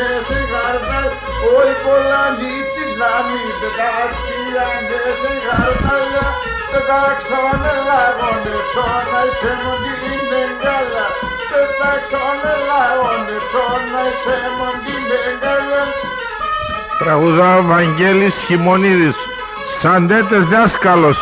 σε χαρτάλ, όχι πολλά νύψιλα μη πετάστιανε σε χαρτάλια, πετάξανε λαγόνε ψώνα σε μοντήν εγκάλα, πετάξανε λαγόνε ψώνα σε μοντήν εγκάλα. Τραγουδά ο Βαγγέλης Χιμονίδης, Σαντέτες δάσκαλος.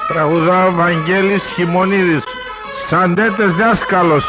Τραγουδά ο Βαγγέλης Χιμονίδης, Σαντέτες δάσκαλος.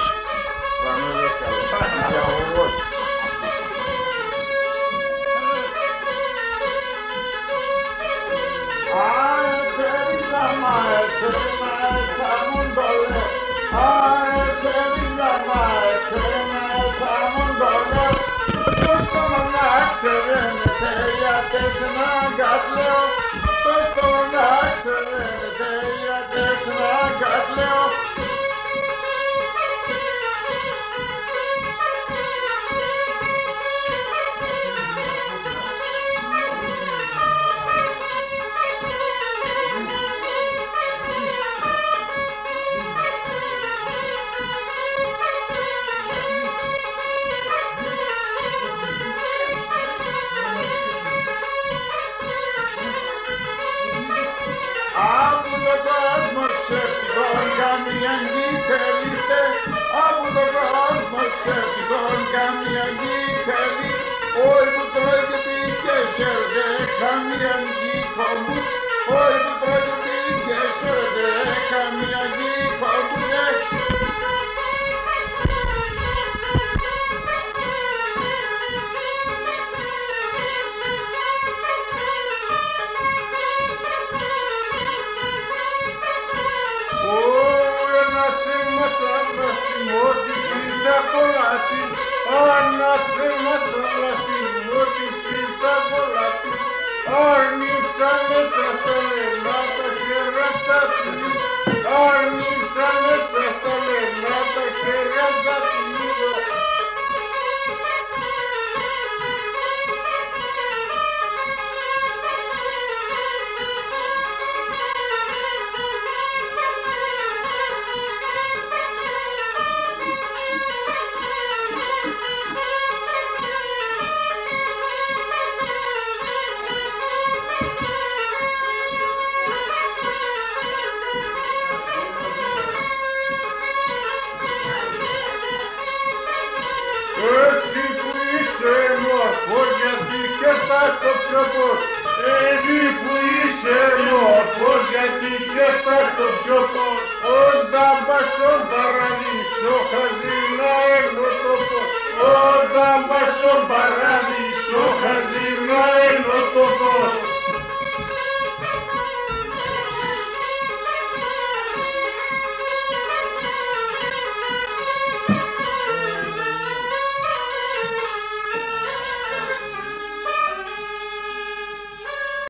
τον καμία νύχελιτε, από τον κόσμο ξεφτών καμία νύχελι, όχι που τρώγεται και σερδε καμία νύχολου, όχι που τρώγεται και σερδε καμία νύχολου. Αναθέματα λαστιμότηση τα πολλά του, άρνησαν μέσα στα λενά τα σερέτα του, άρνησαν μέσα στα λενά τα σερέτα του. Εσύ που είσαι μορφός γιατί και φτάς στο ψιοπός, εσύ που είσαι μορφός γιατί και φτάς στο ψιοπός, όταν πας στον παράδεισο χαζί να έρνω το φως, όταν πας στον παράδεισο χαζί να έρνω το φως.